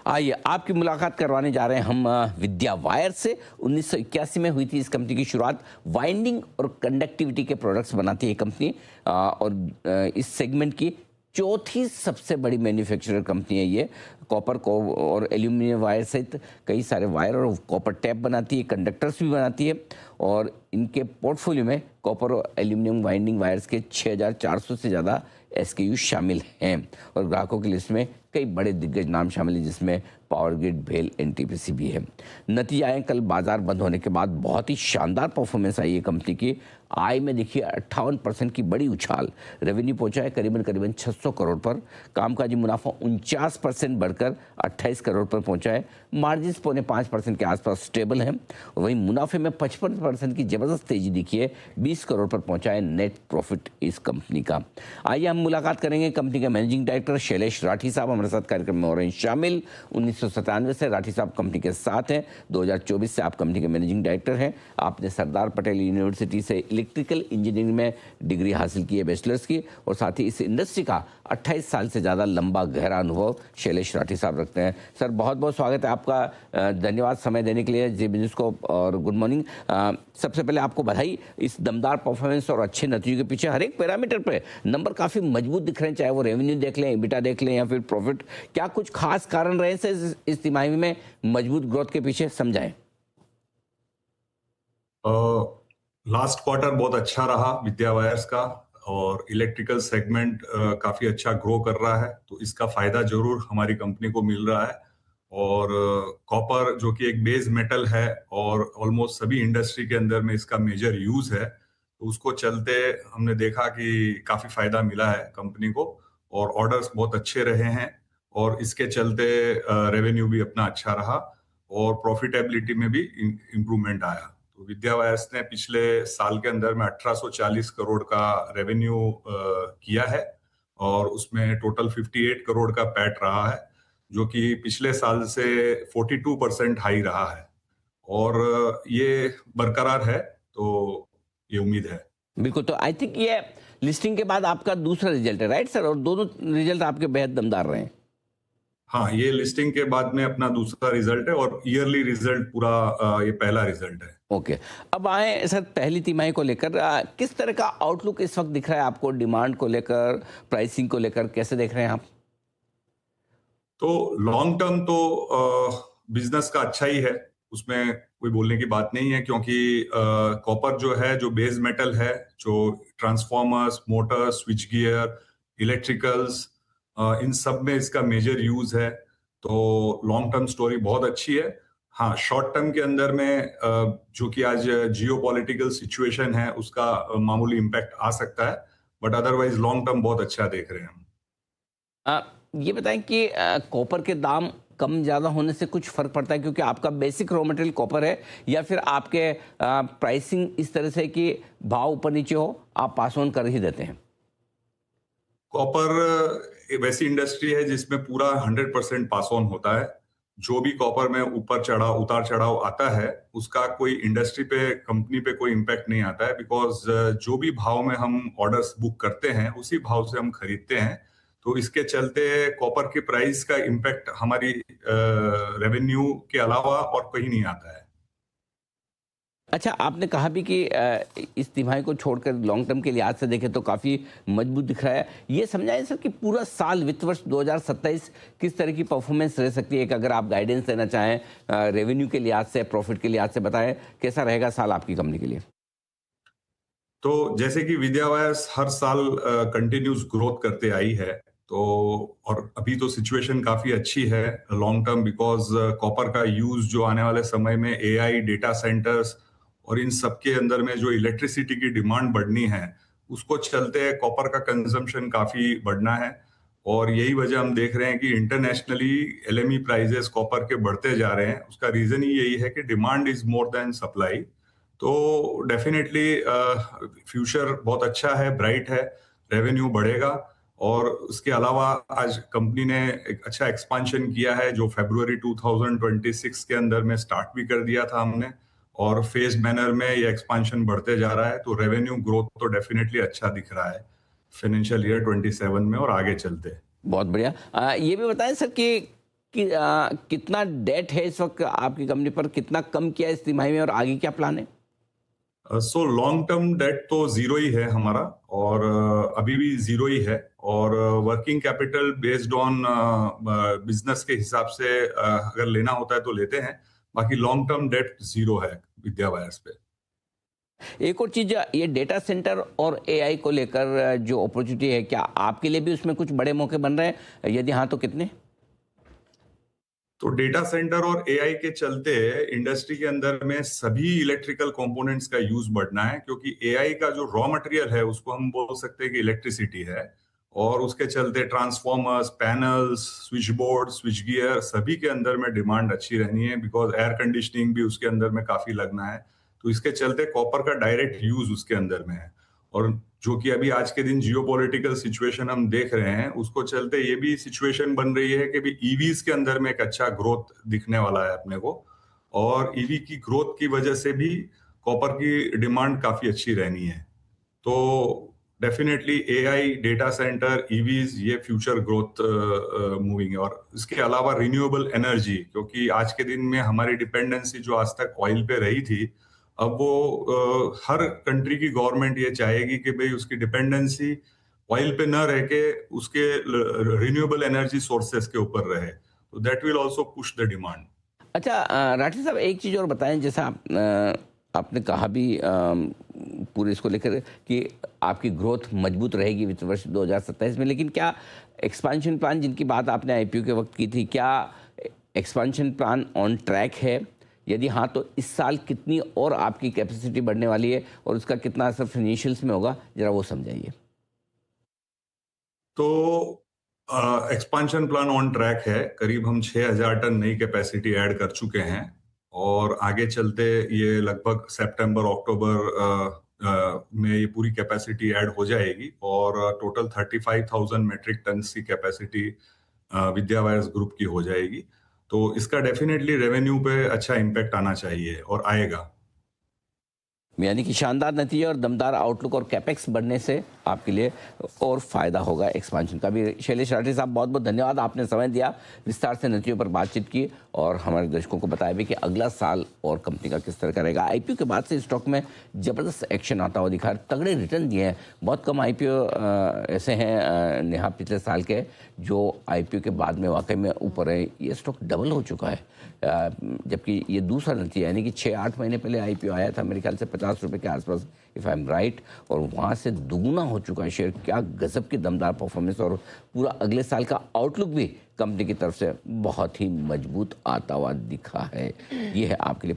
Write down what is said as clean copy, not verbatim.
आइए आपकी मुलाकात करवाने जा रहे हैं हम विद्या वायर से। 1981 में हुई थी इस कंपनी की शुरुआत। वाइंडिंग और कंडक्टिविटी के प्रोडक्ट्स बनाती है कंपनी और इस सेगमेंट की चौथी सबसे बड़ी मैन्युफैक्चरर कंपनी है ये। कॉपर को और एल्यूमिनियम वायर सहित कई सारे वायर और कॉपर टैप बनाती है, कंडक्टर्स भी बनाती है और इनके पोर्टफोलियो में कॉपर और एल्यूमिनियम वाइंडिंग वायर्स के 6400 से ज़्यादा एसकेयू शामिल हैं और ग्राहकों की लिस्ट में कई बड़े दिग्गज नाम शामिल हैं जिसमें पावर ग्रिड, भेल, एनटीपीसी भी है। नतीजा आए कल बाजार बंद होने के बाद बहुत ही शानदार परफॉर्मेंस आई है कंपनी की। आय में देखिए 58% की बड़ी उछाल, रेवेन्यू पहुंचा है करीबन 600 करोड़ पर, कामकाजी मुनाफा 49% बढ़कर 28 करोड़ पर पहुंचा है, मार्जिन 4.5% के आसपास स्टेबल हैं। वहीं मुनाफे में 55% की जबरदस्त तेजी दिखी है, 20 करोड़ पर पहुंचा है नेट प्रॉफिट इस कंपनी का। आइए हम मुलाकात करेंगे कंपनी के मैनेजिंग डायरेक्टर शैलेश राठी साहब हमारे साथ कार्यक्रम में हो रहे हैं शामिल। 1997 से राठी साहब कंपनी के साथ हैं, 2024 से आप कंपनी के मैनेजिंग डायरेक्टर हैं। आपने सरदार पटेल यूनिवर्सिटी से इलेक्ट्रिकल इंजीनियरिंग में डिग्री हासिल की है, बैचलर्स की, और साथ ही इस इंडस्ट्री का 28 साल से ज़्यादा लंबा गहरा अनुभव शैलेश राठी साहब रखते हैं। सर बहुत बहुत स्वागत है आपका, धन्यवाद समय देने के लिए जी बिजनेस को, और गुड मॉर्निंग। सबसे पहले आपको बधाई इस दमदार परफॉर्मेंस और अच्छे नतीजों के पीछे। हर एक पैरामीटर पे नंबर काफ़ी मजबूत दिख रहे हैं, चाहे वो रेवेन्यू देख लें, एबिटा देख लें या फिर प्रॉफिट। क्या कुछ खास कारण रहे से इस तिमाही में मजबूत ग्रोथ के पीछे, समझाएं। लास्ट क्वार्टर बहुत अच्छा रहा विद्या वायर्स का और इलेक्ट्रिकल सेगमेंट काफी अच्छा ग्रो कर रहा है, तो इसका फायदा जरूर हमारी कंपनी को मिल रहा है। और कॉपर जो कि एक बेस मेटल है और ऑलमोस्ट सभी इंडस्ट्री के अंदर में इसका मेजर यूज है, तो उसको चलते हमने देखा कि काफी फायदा मिला है कंपनी को और ऑर्डर्स बहुत अच्छे रहे हैं और इसके चलते रेवेन्यू भी अपना अच्छा रहा और प्रॉफिटेबिलिटी में भी इम्प्रूवमेंट आया। तो विद्या वायर्स ने पिछले साल के अंदर में 1840 करोड़ का रेवेन्यू किया है और उसमें टोटल 58 करोड़ का पैट रहा है, जो कि पिछले साल से 42% हाई रहा है और ये बरकरार है, तो ये उम्मीद है। बिल्कुल, तो आई थिंक ये लिस्टिंग के बाद आपका दूसरा रिजल्ट है, राइट सर? और दोनों रिजल्ट आपके बेहद दमदार रहे हैं। हाँ, ये लिस्टिंग के बाद में अपना दूसरा रिजल्ट है और ईयरली रिजल्ट पूरा ये पहला रिजल्ट है। ओके, अब आए सर पहली तिमाही को लेकर किस तरह का आउटलुक इस वक्त दिख रहा है आपको? डिमांड को लेकर, प्राइसिंग को लेकर कैसे देख रहे हैं आप? तो लॉन्ग टर्म तो बिजनेस का अच्छा ही है, उसमें कोई बोलने की बात नहीं है, क्योंकि कॉपर जो है, जो बेस मेटल है, जो transformers, motors, switch gear, electricals, इन सब में इसका मेजर यूज है, तो लॉन्ग टर्म स्टोरी बहुत अच्छी है। हाँ, शॉर्ट टर्म के अंदर में जो कि आज जियो पॉलिटिकल सिचुएशन है, उसका मामूली इम्पैक्ट आ सकता है, बट अदरवाइज लॉन्ग टर्म बहुत अच्छा देख रहे हैं हम। अ, ये बताएं कि कॉपर के दाम कम ज़्यादा होने से कुछ फ़र्क पड़ता है क्योंकि आपका बेसिक रॉ मटेरियल कॉपर है, या फिर आपके प्राइसिंग इस तरह से कि भाव ऊपर नीचे हो आप पास ऑन कर ही देते हैं? कॉपर वैसी इंडस्ट्री है जिसमें पूरा 100% पास ऑन होता है। जो भी कॉपर में ऊपर चढ़ाव, उतार चढ़ाव आता है, उसका कोई इंडस्ट्री पे, कंपनी पे कोई इम्पैक्ट नहीं आता है, बिकॉज जो भी भाव में हम ऑर्डर्स बुक करते हैं उसी भाव से हम खरीदते हैं, तो इसके चलते कॉपर के प्राइस का इम्पैक्ट हमारी रेवेन्यू के अलावा और कहीं नहीं आता है। अच्छा, आपने कहा भी कि इस तिमाही को छोड़कर लॉन्ग टर्म के लिहाज से देखें तो काफ़ी मजबूत दिख रहा है। ये समझाएं सर कि पूरा साल वित्त वर्ष 2027 किस तरह की परफॉर्मेंस रह सकती है? अगर आप गाइडेंस देना चाहें रेवेन्यू के लिहाज से, प्रॉफिट के लिहाज से, बताएं कैसा रहेगा साल आपकी कंपनी के लिए? तो जैसे कि विद्या वायर्स हर साल कंटिन्यूस ग्रोथ करते आई है, तो और अभी तो सिचुएशन काफी अच्छी है लॉन्ग टर्म, बिकॉज कॉपर का यूज जो आने वाले समय में एआई, डेटा सेंटर्स और इन सब के अंदर में जो इलेक्ट्रिसिटी की डिमांड बढ़नी है, उसको चलते कॉपर का कंजम्पशन काफी बढ़ना है। और यही वजह हम देख रहे हैं कि इंटरनेशनली एलएमई प्राइजेस कॉपर के बढ़ते जा रहे हैं। उसका रीजन ही यही है कि demand is more than supply. तो डेफिनेटली फ्यूचर बहुत अच्छा है, ब्राइट है, रेवेन्यू बढ़ेगा। और उसके अलावा आज कंपनी ने एक अच्छा एक्सपांशन किया है, जो फरवरी 2026 के अंदर में स्टार्ट भी कर दिया था हमने, और फेज मैनर में ये एक्सपांशन बढ़ते जा रहा है, तो रेवेन्यू ग्रोथ तो डेफिनेटली अच्छा दिख रहा है फाइनेंशियल ईयर 27 में और आगे चलते। बहुत बढ़िया। ये भी बताएं सर कि कितना डेट है इस वक्त आपकी कंपनी पर, कितना कम किया इस तिमाही में और आगे क्या प्लान है? सो लॉन्ग टर्म डेट तो जीरो ही है हमारा, और अभी भी जीरो ही है। और working capital based on business के हिसाब से अगर लेना होता है तो लेते हैं। बाकी लॉन्ग टर्म डेट जीरो है विद्या वायर्स पे। एक और चीज, ये डेटा सेंटर और एआई को लेकर जो अपॉर्चुनिटी है, क्या आपके लिए भी उसमें कुछ बड़े मौके बन रहे हैं? यदि हाँ तो कितने? तो डेटा सेंटर और एआई के चलते इंडस्ट्री के अंदर में सभी इलेक्ट्रिकल कंपोनेंट्स का यूज बढ़ना है, क्योंकि एआई का जो रॉ मटेरियल है उसको हम बोल सकते हैं कि इलेक्ट्रिसिटी है। और उसके चलते transformers, panels, switch board, switch gear सभी के अंदर में डिमांड अच्छी रहनी है, बिकॉज एयर कंडीशनिंग भी उसके अंदर में काफी लगना है। तो इसके चलते कॉपर का डायरेक्ट यूज उसके अंदर में है। और जो कि अभी आज के दिन जियोपॉलिटिकल सिचुएशन हम देख रहे हैं, उसको चलते ये भी सिचुएशन बन रही है कि भी ईवीज के अंदर में एक अच्छा ग्रोथ दिखने वाला है अपने को। और ईवी की ग्रोथ की वजह से भी कॉपर की डिमांड काफी अच्छी रहनी है। तो definitely AI, data centre, EVs, ये फ्यूचर ग्रोथ मूविंग है। और इसके अलावा रिन्यूएबल एनर्जी, क्योंकि आज के दिन में हमारी डिपेंडेंसी जो आज तक ऑयल पे रही थी, अब वो हर कंट्री की गवर्नमेंट ये चाहेगी कि भाई उसकी डिपेंडेंसी ऑयल पे न रह के उसके रिन्यूएबल एनर्जी सोर्सेस के ऊपर रहे। तो that will also push the demand. अच्छा, राठी साहब एक चीज़ और बताएं, जैसा आपने कहा भी पूरे इसको लेकर कि आपकी ग्रोथ मजबूत रहेगी वित्त वर्ष 2027 में, लेकिन क्या एक्सपांशन प्लान जिनकी बात आपने आईपीओ के वक्त की थी, क्या एक्सपांशन प्लान ऑन ट्रैक है? यदि हाँ तो इस साल कितनी और आपकी कैपेसिटी बढ़ने वाली है और उसका कितना असर फाइनेंशियल्स में होगा, जरा वो समझाइए। तो एक्सपांशन प्लान ऑन ट्रैक है। करीब हम 6000 टन नई कैपेसिटी ऐड कर चुके हैं, और आगे चलते ये लगभग सितंबर अक्टूबर में ये पूरी कैपेसिटी ऐड हो जाएगी। और टोटल 35,000 मेट्रिक टन की कैपेसिटी विद्या वायर्स ग्रुप की हो जाएगी। तो इसका डेफिनेटली रेवेन्यू पे अच्छा इम्पैक्ट आना चाहिए और आएगा। यानी कि शानदार नतीजे और दमदार आउटलुक और कैपेक्स बढ़ने से आपके लिए और फायदा होगा एक्सपांशन का भी। शैलेश राठी साहब, बहुत बहुत धन्यवाद, आपने समय दिया, विस्तार से नतीजों पर बातचीत की और हमारे दर्शकों को बताया भी कि अगला साल और कंपनी का किस तरह का रहेगा। आईपीओ के बाद से स्टॉक में जबरदस्त एक्शन आता हुआ दिखा है, तगड़े रिटर्न दिए हैं। बहुत कम आईपीओ ऐसे हैं नेहा पिछले साल के जो आईपीओ के बाद में वाकई में ऊपर है। ये स्टॉक डबल हो चुका है, जबकि ये दूसरा नतीजा, यानी कि 6-8 महीने पहले आईपीओ आया था मेरे ख्याल से 50 रुपये के आसपास, इफ़ आई एम राइट, और वहाँ से दुगुना हो चुका है शेयर। क्या गजब की दमदार परफॉर्मेंस, और पूरा अगले साल का आउटलुक भी कंपनी की तरफ से बहुत ही मजबूत आता हुआ दिखा है। ये है आपके लिए